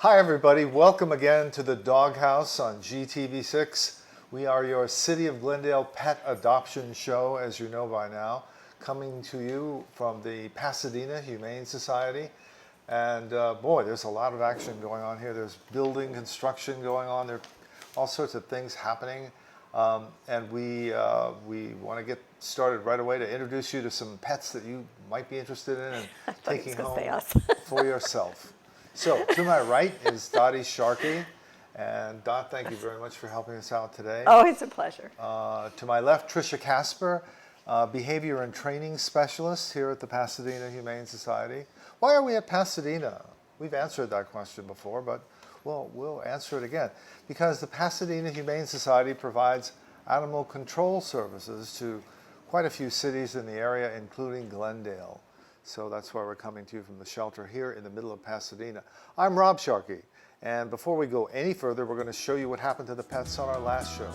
Hi everybody, welcome again to the Doghouse on GTV6. We are your City of Glendale pet adoption show, as you know by now, coming to you from the Pasadena Humane Society. And boy, there's a lot of action going on here. There's building construction going on. There are all sorts of things happening. And we want to get started right away to introduce you to some pets that you might be interested in and taking home for yourself. So, to my right is Dottie Sharkey. And Dot, thank you very much for helping us out today. Oh, it's a pleasure. To my left, Tricia Casper, Behavior and Training Specialist here at the Pasadena Humane Society. Why are we at Pasadena? We've answered that question before, but we'll answer it again. Because the Pasadena Humane Society provides animal control services to quite a few cities in the area, including Glendale. So that's why we're coming to you from the shelter here in the middle of Pasadena. I'm Rob Sharkey, and before we go any further, we're going to show you what happened to the pets on our last show.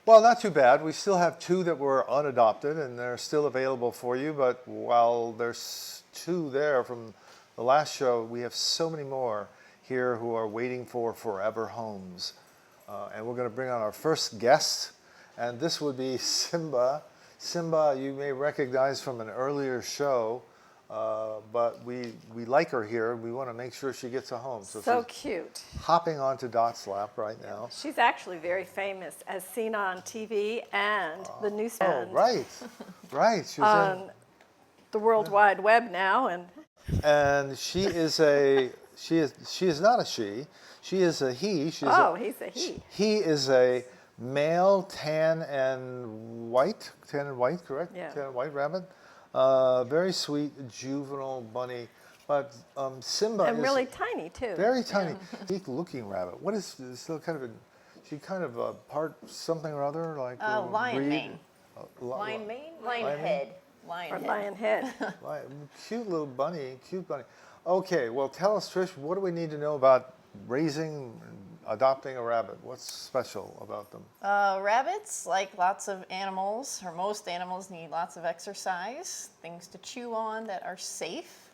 Well, not too bad. We still have two that were unadopted, and they're still available for you. But while there's two there from the last show, we have so many more here who are waiting for forever homes. And we're going to bring on our first guest, and this would be Simba. Simba, you may recognize from an earlier show, but we like her here. We want to make sure she gets a home. So cute. Hopping onto Dot's lap right now. She's actually very famous, as seen on TV and the newsstand. Oh, right, right. She was on the World Wide Web now, and she is not a she. She is a he. He's a he. He is a male tan and white, correct? Yeah. Tan and white rabbit. Very sweet juvenile bunny, but Simba and is really tiny too. Very tiny, unique-looking rabbit. What is still kind of she kind of part something or other like lion mane. Lion mane? Lion head. Lion head. Cute little bunny, cute bunny. Okay, well tell us, Trish, what do we need to know about raising and adopting a rabbit? What's special about them? Rabbits, like lots of animals, or most animals, need lots of exercise, things to chew on that are safe.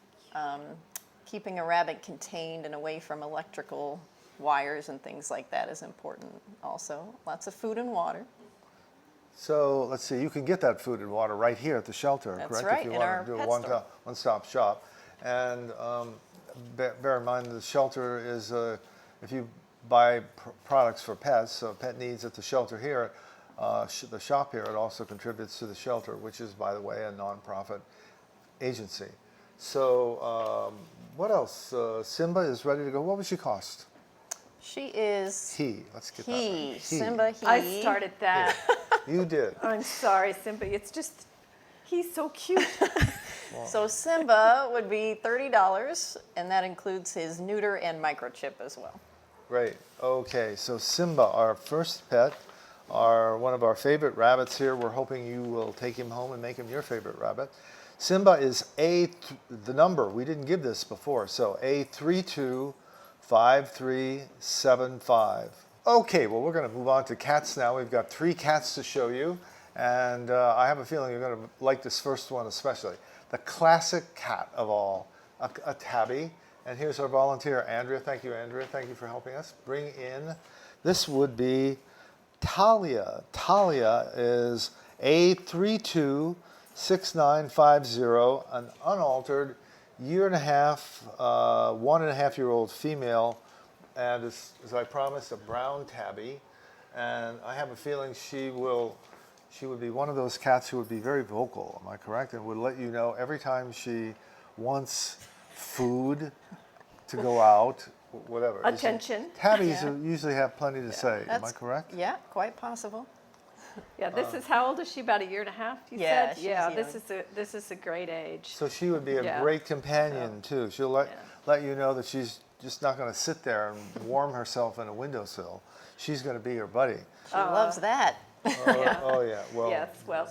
Keeping a rabbit contained and away from electrical wires and things like that is important also. Lots of food and water. So let's see, you can get that food and water right here at the shelter, That's correct? right, If you in want our to do pet a store. one-stop shop. And bear in mind the shelter is, if you buy products for pets, so pet needs at the shelter here, the shop here, it also contributes to the shelter, which is, by the way, a nonprofit agency. So what else? Simba is ready to go. What would she cost? She is Let's get that right. He. Simba, he. I started that. You did. I'm sorry, Simba. It's just, he's so cute. So Simba would be $30, and that includes his neuter and microchip as well. Great. Okay, so Simba, our first pet, one of our favorite rabbits here. We're hoping you will take him home and make him your favorite rabbit. Simba is the number, we didn't give this before, so A325375. Okay, well, we're going to move on to cats now. We've got 3 cats to show you, and I have a feeling you're going to like this first one especially. The classic cat of all, a tabby. And here's our volunteer, Andrea. Thank you, Andrea. Thank you for helping us bring in. This would be Talia. Talia is A326950, an unaltered 1.5-year-old female, and as I promised, a brown tabby. And I have a feeling she would be one of those cats who would be very vocal. Am I correct? And would let you know every time she wants food to go out, whatever. Attention. Tabbies usually have plenty to say. Am I correct? Yeah, quite possible. Yeah, this is, how old is she? About 1.5 years, you Yeah, said? she's Yeah, young. this is a great age. So she would be a great companion too. She'll let you know that she's just not going to sit there and warm herself in a windowsill. She's going to be your buddy. She loves that. Oh yeah. Well, Yes, well,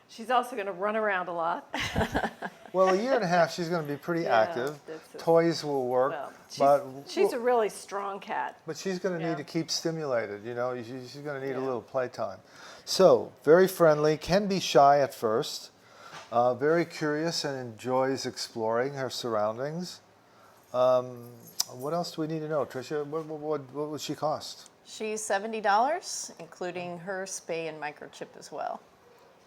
she's also going to run around a lot. well, a year and a half, she's going to be pretty Yeah, active. that's Toys will work, Well, but she's a really strong cat. but she's going to Yeah. need to keep stimulated. You know, she's going to need a Yeah. little playtime. So very friendly, can be shy at first, very curious and enjoys exploring her surroundings. What else do we need to know, Tricia? What would she cost? She's $70, including her spay and microchip as well.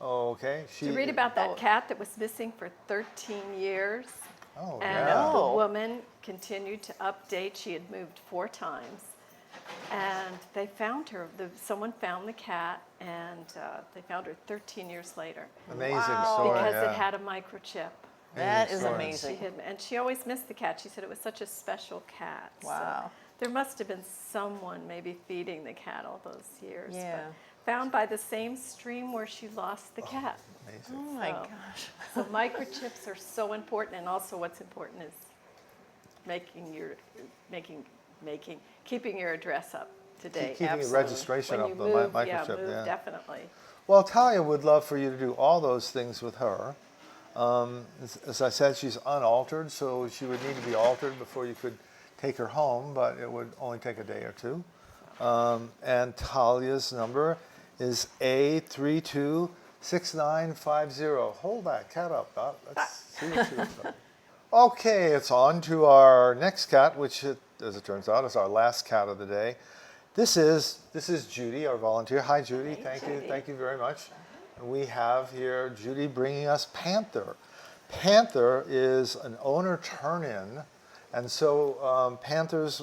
Oh, okay. Did you read about that cat that was missing for 13 years? Oh, And yeah. the woman continued to update. She had moved 4 times. And they found her. Someone found the cat, and they found her 13 years later. Amazing Wow. story. Because yeah. it had a microchip. That is story. amazing. And she always missed the cat. She said it was such a special cat. Wow. So there must have been someone maybe feeding the cat all those years. Yeah. But found by the same stream where she lost the cat. Amazing. Oh my So- gosh. So microchips are so important, and also what's important is keeping your address up to date. Keeping Absolutely. the registration When up, you the move, microchip. move Yeah. definitely. Well, Talia would love for you to do all those things with her. As I said, she's unaltered, so she would need to be altered before you could take her home, but it would only take a day or two. And Talia's number is A326950. Hold that cat up, Dot. Let's see what she looks like. Okay, it's on to our next cat, which, as it turns out, is our last cat of the day. This is Judy, our volunteer. Hi, Judy. Hey, Thank you. Judy. Thank you very much. And we have here Judy bringing us Panther. Panther is an owner turn-in, and so Panther's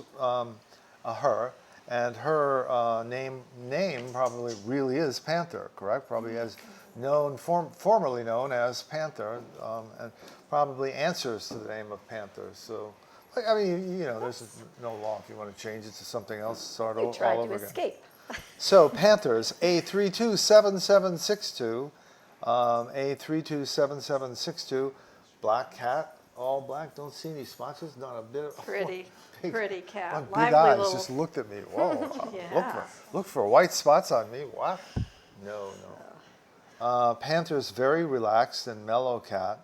her, and her name probably really is Panther, correct? Probably as formerly known as Panther, and probably answers to the name of Panther. So, I mean, you know, there's no law if you want to change it to something else, start They all tried over to again. escape. So Panthers, A327762, A327762, black cat, all black, don't see any spotches, not a bit of... Pretty cat. One big Lively eyes little- just looked at me, whoa, Yeah. look for white spots on me, what? No. Panther's very relaxed and mellow cat,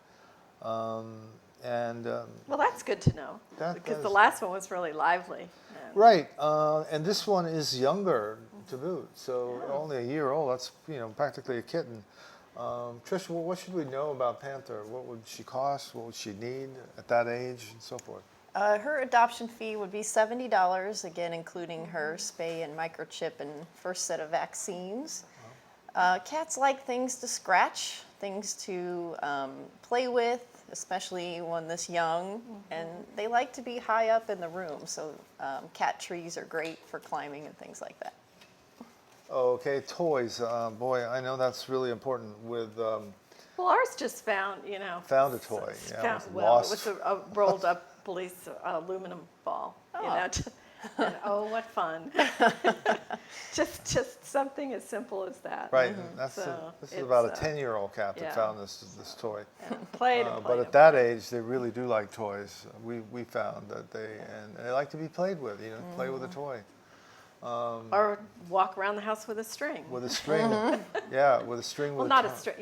and Well, that's good to know, That because the does- last one was really lively. And right, and this one is younger to boot, so only a year old. That's practically a kitten. Trish, what should we know about Panther? What would she cost? What would she need at that age, and so forth? Her adoption fee would be $70, again, including her spay and microchip and first set of vaccines. Cats like things to scratch, things to play with, especially when this young, and they like to be high up in the room, so cat trees are great for climbing and things like that. Okay, toys. Boy, I know that's really important with well, ours just found found a toy. Yeah, found, was well, lost. it was a rolled up police aluminum ball. Oh. And, oh, what fun! just something as simple as that. Right, this So is it's, about a 10-year-old cat that yeah. found this toy. Played But at that age, they really do like toys. We found that they like to be played with. Play with a toy or walk around the house with a string. with a string. Yeah, with a string. well, with not a a string.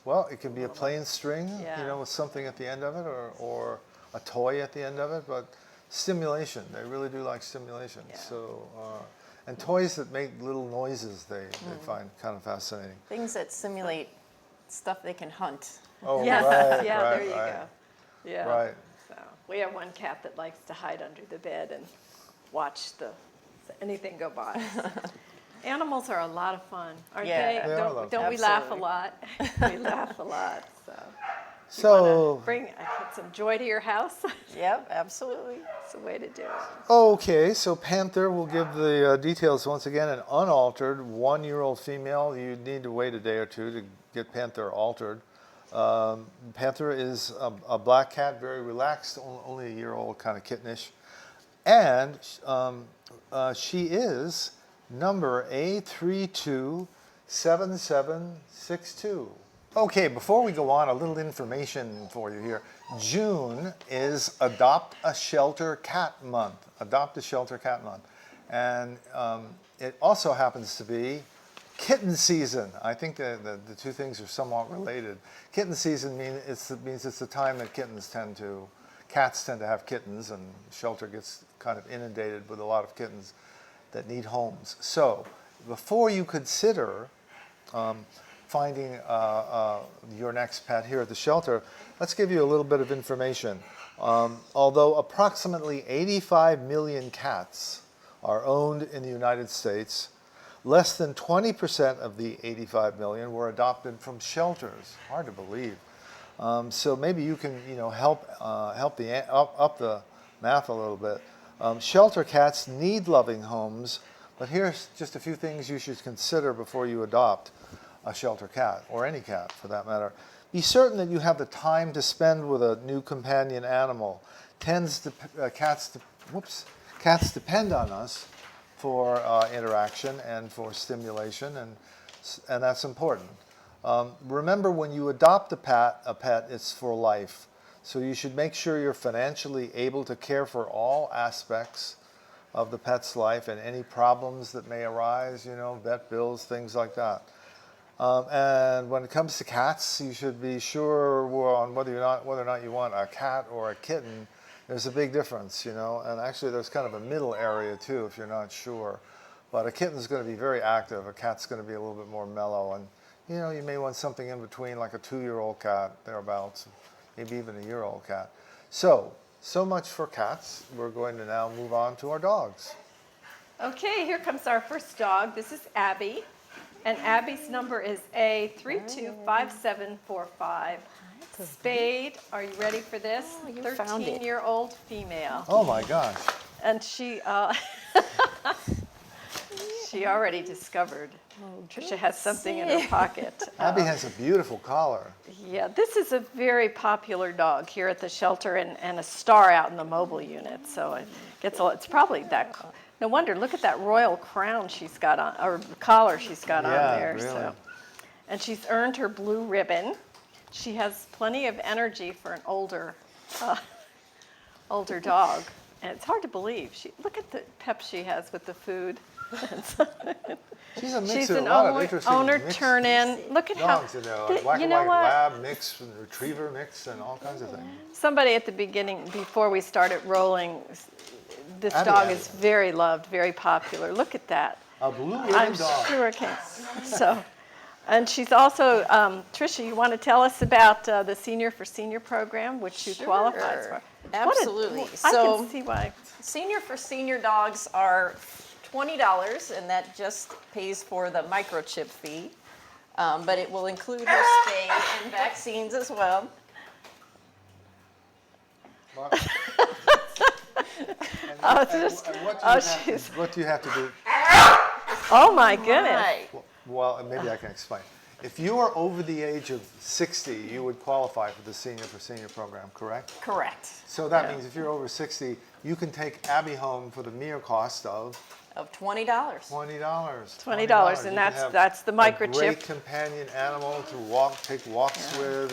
Well, it can be a plain string, Yeah. with something at the end of it, or a toy at the end of it. But stimulation, they really do like stimulation. Yeah. So, and toys that make little noises, they find kind of fascinating. Things that simulate stuff they can hunt. Oh, Yes, right, yeah, right, there you right. go. Yeah. Right. So we have one cat that likes to hide under the bed and watch anything go by. Animals are a lot of fun, aren't Yeah. they? They are a lot of Don't fun. we laugh a Absolutely. lot? We laugh a lot. So So, put some joy to your house. Yep, absolutely. It's the way to do it. okay, so Panther, we'll give the details once again. An unaltered 1-year-old female. You need to wait a day or two to get Panther altered. Panther is a black cat, very relaxed, only a year old, kind of kittenish. And she is number A327762. Okay, before we go on, a little information for you here. June is Adopt a Shelter Cat Month. Adopt a Shelter Cat Month. And it also happens to be kitten season. I think the two things are somewhat related. Kitten season means it's the time that cats tend to have kittens, and shelter gets kind of inundated with a lot of kittens that need homes. So before you consider finding your next pet here at the shelter, let's give you a little bit of information. Although approximately 85 million cats are owned in the United States, less than 20% of the 85 million were adopted from shelters. Hard to believe. So maybe you can, help up the math a little bit. Shelter cats need loving homes, but here's just a few things you should consider before you adopt a shelter cat, or any cat for that matter. Be certain that you have the time to spend with a new companion animal. Cats depend on us for interaction and for stimulation, and that's important. Remember, when you adopt a pet, it's for life. So you should make sure you're financially able to care for all aspects of the pet's life and any problems that may arise, vet bills, things like that. And when it comes to cats, you should be sure on whether or not you want a cat or a kitten. There's a big difference, and actually there's kind of a middle area too if you're not sure. But a kitten's going to be very active. A cat's going to be a little bit more mellow, and you may want something in between, like a 2-year-old cat, thereabouts, maybe even a year-old cat. So much for cats. We're going to now move on to our dogs. Okay, here comes our first dog. This is Abby, and Abby's number is A325745. Spayed. Are you ready for this? Oh, you found it. 13-year-old female. Oh my gosh. And she she already discovered. Tricia has something in her pocket. Abby has a beautiful collar. Yeah, this is a very popular dog here at the shelter, and a star out in the mobile unit. So it's probably that. No wonder. Look at that royal crown she's got on, or collar she's got on there. Really. So, and she's earned her blue ribbon. She has plenty of energy for an older dog, and it's hard to believe. Look at the pep she has with the food. She's a mix She's of an a lot of interesting owner mixed turn-in. Look at dogs, black and white what? lab mix and retriever mix and all kinds of things. Somebody at the beginning, before we started rolling, this Abby, dog Abby. is very loved, very popular. Look at that. A blue ribbon I'm dog. sure it can. So, and she's also, Tricia, you want to tell us about the Senior for Senior program, which you qualifies for? Absolutely. I So can see why. Senior for Senior dogs are $20, and that just pays for the microchip fee. But it will include her spay and vaccines as well. What do you have to do? Oh my goodness. Right. Well, maybe I can explain. If you are over the age of 60, you would qualify for the Senior for Senior program, correct? Correct. So that means if you're over 60, you can take Abby home for the mere cost of Of $20. $20. $20, and You can have that's the a microchip. great companion animal to take walks with,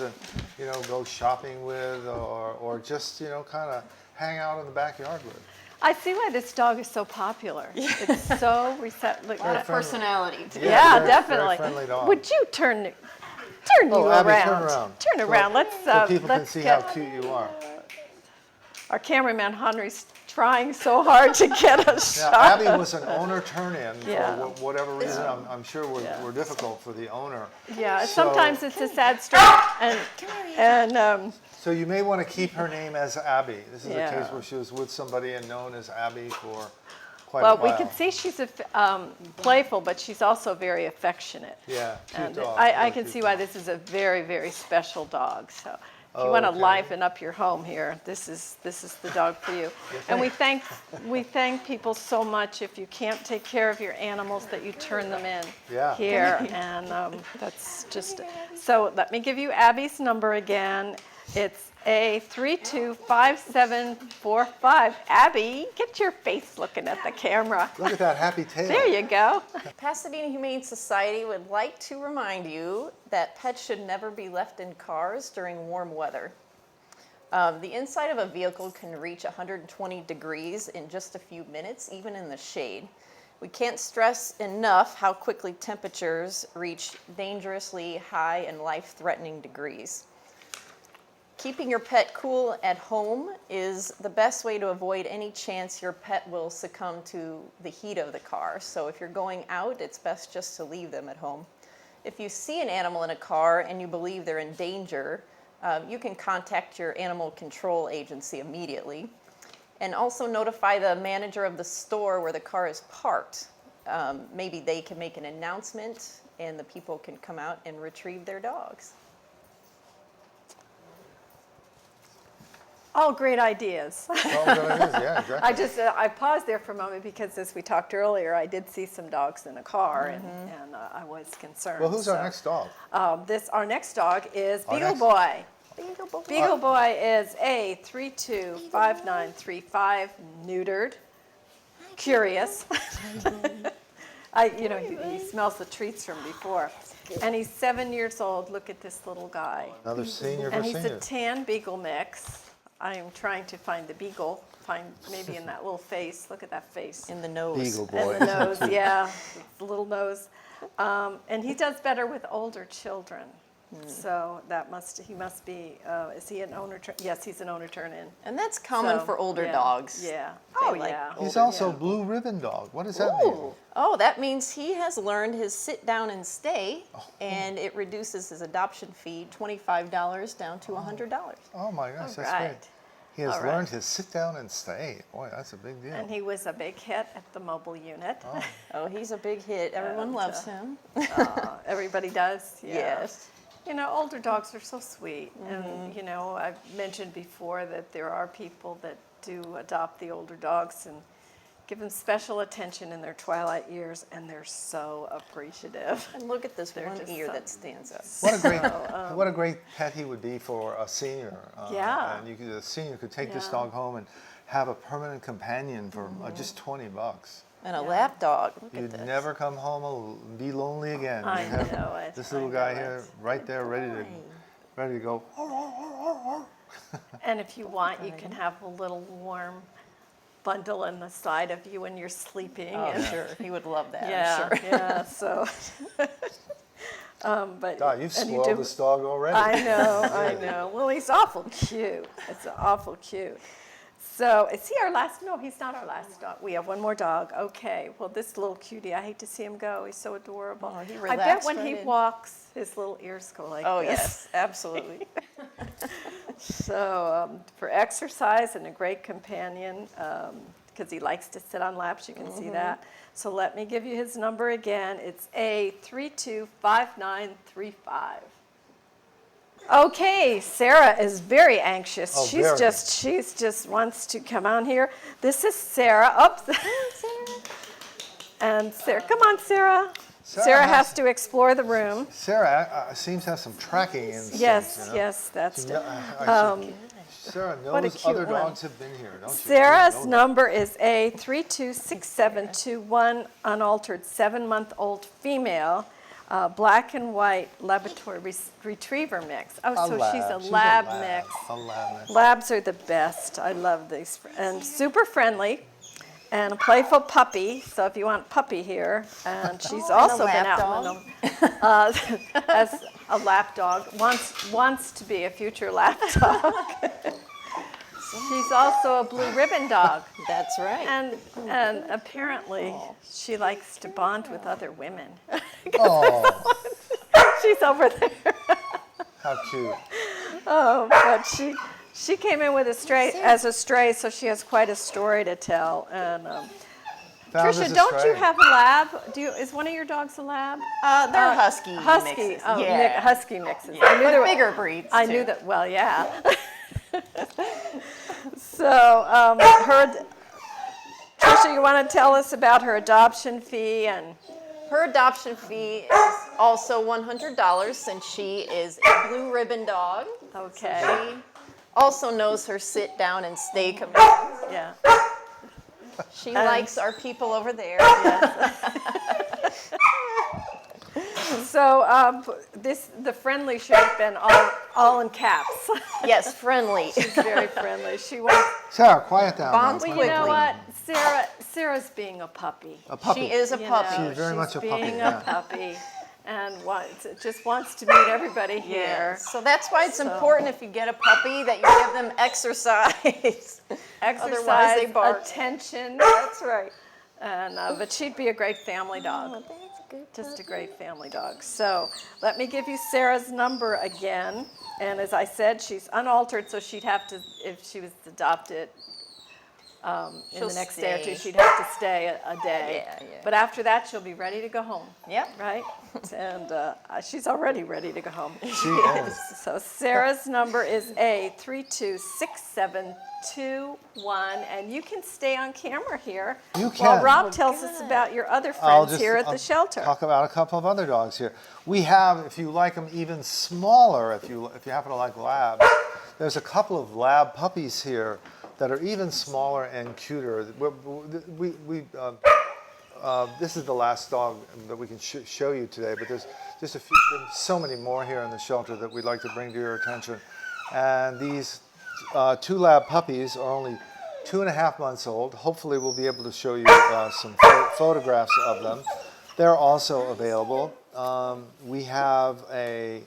and go shopping with, or just kind of hang out in the backyard with. I see why this dog is so popular. It's so receptive. A lot of personality. Yeah, very, definitely. Very friendly dog. Would you turn you Abby, around? turn around. Turn around. Let's So people can let's see get how cute you are. our cameraman Henry's trying so hard to get us Now, shot. Abby was an owner turn-in Yeah. for whatever reason. I'm sure were difficult for the owner. Yeah, So- sometimes it's a sad story, and So you may want to keep her name as Abby. This is a Yeah. case where she was with somebody and known as Abby for quite a well, while. we can see she's playful, but she's also very affectionate. Yeah, cute And dog. I really can cute see dog. why this is a very, very special dog. So if you want to Okay. liven up your home here, this is the dog for you. And we thank people so much if you can't take care of your animals that you turn them in Yeah. here, and that's just. So let me give you Abby's number again. It's A325745. Abby, get your face looking at the camera. Look at that happy tail. There you go. Pasadena Humane Society would like to remind you that pets should never be left in cars during warm weather. The inside of a vehicle can reach 120 degrees in just a few minutes, even in the shade. We can't stress enough how quickly temperatures reach dangerously high and life-threatening degrees. Keeping your pet cool at home is the best way to avoid any chance your pet will succumb to the heat of the car. So if you're going out, it's best just to leave them at home. If you see an animal in a car and you believe they're in danger, you can contact your animal control agency immediately. And also notify the manager of the store where the car is parked. Maybe they can make an announcement and the people can come out and retrieve their dogs. All great ideas. Well, good ideas. Yeah, exactly. I paused there for a moment because as we talked earlier, I did see some dogs in a car and I was concerned. Well, who's our next dog? Our next dog is Our Beagle next- Boy. Beagle Boy. Beagle Boy is A325935, neutered, curious. He smells the treats from before. And he's 7 years old. Look at this little guy. Another senior for And he's a seniors. tan beagle mix. I am trying to find the beagle, maybe in that little face. Look at that face. In the nose. Beagle Boy. And the nose, yeah, the little nose. And he does better with older children. So he must be, is he an owner? Yes, he's an owner turn-in. And that's common So, for older yeah, dogs. Yeah. They Oh, like yeah. He's older- also blue ribbon dog. What does that mean? Ooh. Oh, that means he has learned his sit down and stay, and it reduces his adoption fee $25 down to $100. Oh my gosh, All that's great. right. He has All right. learned his sit down and stay. Boy, that's a big deal. And he was a big hit at the mobile unit. Oh, he's a big hit. Everyone And, loves him. Everybody does. Yeah. Yes. Older dogs are so sweet. And, I've mentioned before that there are people that do adopt the older dogs and give them special attention in their twilight years, and they're so appreciative. And look at this one just ear so- that stands up. What a great pet he would be for a senior. Yeah. And a senior could take this Yeah. dog home and have a permanent companion for just $20. And a lap dog. Look at You'd this. never come home and be lonely again. I You'd have know it. This little I guy know here, it. right there, ready to go. And if you want, you can have a little warm bundle in the side of you when you're sleeping. Oh, and- sure. He would love that, Yeah, I'm sure. yeah. So, but God, you've and you spoiled do- this dog already. I know. Well, he's awful cute. It's awful cute. So, is he our last? No, he's not our last dog. We have one more dog. Okay. Well, this little cutie, I hate to see him go. He's so adorable. Oh, he I bet relaxed when right he in. walks, his little ears go like Oh, this. yes, absolutely. So, for exercise and a great companion, because he likes to sit on laps, you can see that. So let me give you his number again. It's A325935. Okay, Sarah is very anxious. Oh, she's very. just wants to come on here. This is Sarah. Up, and Sarah, come on, Sarah. Sarah has to explore the room. Sarah seems to have some tracking instincts. Yes, yes, that's She it. kn- Sarah what a knows cute other one. dogs have been here, don't you? Sarah's You know that. number is A326721, unaltered, 7-month-old female, black and white Labrador retriever mix. Oh, so she's a lab mix. A lab mix. Labs are the best. I love these. And super friendly and a playful puppy. So if you want puppy here. And she's also been lap out in the, as a lap dog, wants to be a future lap dog. She's also a blue ribbon dog. That's right. And apparently she likes to bond with other women. Oh, She's over there. how cute. Oh, but she came in with as a stray, so she has quite a story to tell. And Found as Tricia, a don't stray. you have a lab? Is one of your dogs a lab? They're husky Husky. mixes. Oh, yeah. husky mixes. Yeah, I knew but there were bigger breeds, I too. knew that. Well, yeah. So Tricia, you want to tell us about her adoption fee and? Her adoption fee is also $100 since she is a blue ribbon dog. Okay. She also knows her sit down and stay commands. Yeah. She likes our people over there. So the friendly should have been all in caps. Yes, friendly. She's very friendly. She wants. Sarah, quiet down. Bonds now. Well, you know quickly. what? Sarah's being a puppy. A puppy. She is a You puppy. know, She's very much a puppy, being yeah. a puppy, and just wants to meet everybody here. So that's why it's So- important if you get a puppy that you give them exercise. Otherwise they Exercise, bark. attention, That's right. and but she'd be a great family dog. Just a great family dog. So let me give you Sarah's number again. And as I said, she's unaltered, so she'd have to, if she was adopted in She'll the next day or two, stay. she'd have to stay a day. Yeah, yeah. But after that, she'll be ready to go home. Yep. Right? And she's already ready to go home. She is. So Sarah's number is A326721, and you can stay on camera here You while can. Rob tells us about your other I'll friends here at the I'll shelter. Talk about a couple of other dogs here. We have, if you like them even smaller, if you happen to like labs, there's a couple of lab puppies here that are even smaller and cuter. This is the last dog that we can show you today, but there's just there's so many more here in the shelter that we'd like to bring to your attention. And these two lab puppies are only 2.5 months old. Hopefully we'll be able to show you some photographs of them. They're also available. We have a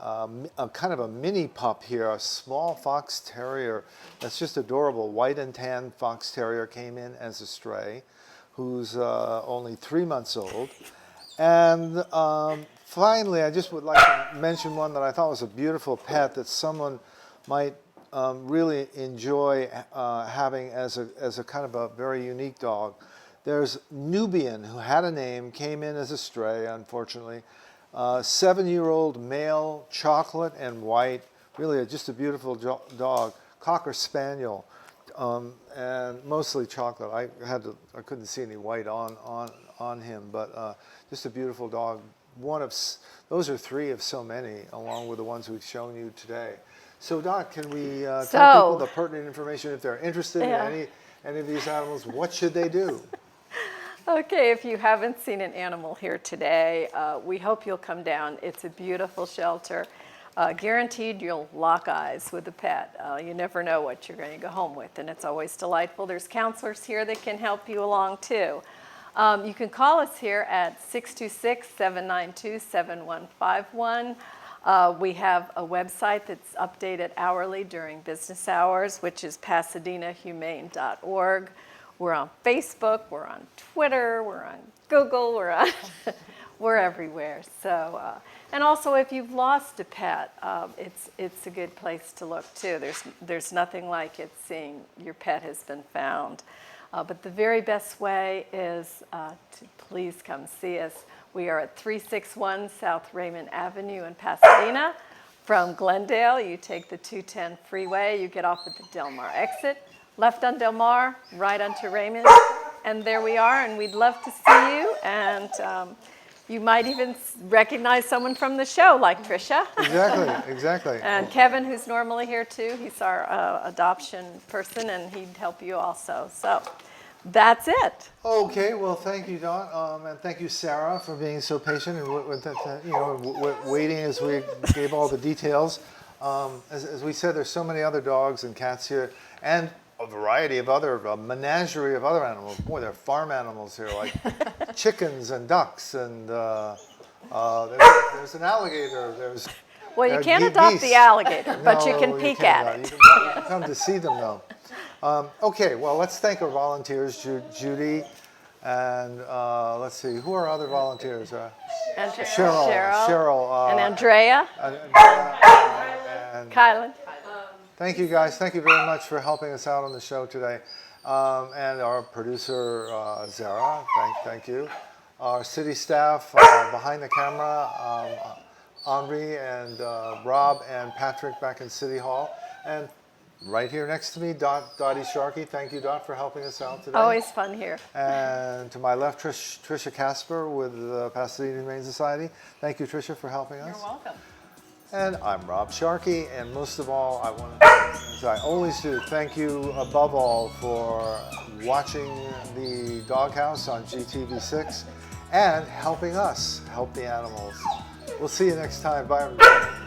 kind of a mini pup here, a small fox terrier that's just adorable. White and tan fox terrier came in as a stray, who's only 3 months old. And finally, I just would like to mention one that I thought was a beautiful pet that someone might really enjoy having as a kind of a very unique dog. There's Nubian, who had a name, came in as a stray, unfortunately. 7-year-old male, chocolate and white, really just a beautiful dog, Cocker Spaniel, and mostly chocolate. I couldn't see any white on him, but just a beautiful dog. Those are 3 of so many, along with the ones we've shown you today. So, Doc, can we tell people the pertinent information if they're interested in any of these animals? What should they do? Okay, if you haven't seen an animal here today, we hope you'll come down. It's a beautiful shelter. Guaranteed you'll lock eyes with the pet. You never know what you're going to go home with, and it's always delightful. There's counselors here that can help you along too. You can call us here at 626-792-7151. We have a website that's updated hourly during business hours, which is pasadenahumane.org. We're on Facebook, we're on Twitter, we're on Google, we're everywhere. So, and also if you've lost a pet, it's a good place to look too. There's nothing like it seeing your pet has been found. But the very best way is to please come see us. We are at 361 South Raymond Avenue in Pasadena. From Glendale, you take the 210 freeway, you get off at the Del Mar exit. Left on Del Mar, right onto Raymond, and there we are, and we'd love to see you, and you might even recognize someone from the show, like Tricia. Exactly. And Kevin, who's normally here too, he's our adoption person, and he'd help you also. So that's it. Okay, well, thank you, Dawn, and thank you, Sarah, for being so patient and waiting as we gave all the details. As we said, there's so many other dogs and cats here, and a variety of other, a menagerie of other animals. Boy, there are farm animals here, like chickens and ducks, and there's an alligator. Well, you there are can't adopt geese. the alligator, but you No, can peek can't, at it. You can come to see them, though. Okay, well, let's thank our volunteers, Judy, and let's see, who are other volunteers? Cheryl, and Andrea, and Kylan. thank you, guys. Thank you very much for helping us out on the show today. And our producer, Zara, thank you. Our city staff behind the camera, Henri and Rob and Patrick back in City Hall. And right here next to me, Dottie Sharkey. Thank you, Dot, for helping us out today. Always fun here. And to my left, Tricia Casper with the Pasadena Humane Society. Thank you, Tricia, for helping us. You're welcome. And I'm Rob Sharkey, and most of all, I want to, as I always do, thank you above all for watching the Doghouse on GTV6 and helping us help the animals. We'll see you next time. Bye, everybody.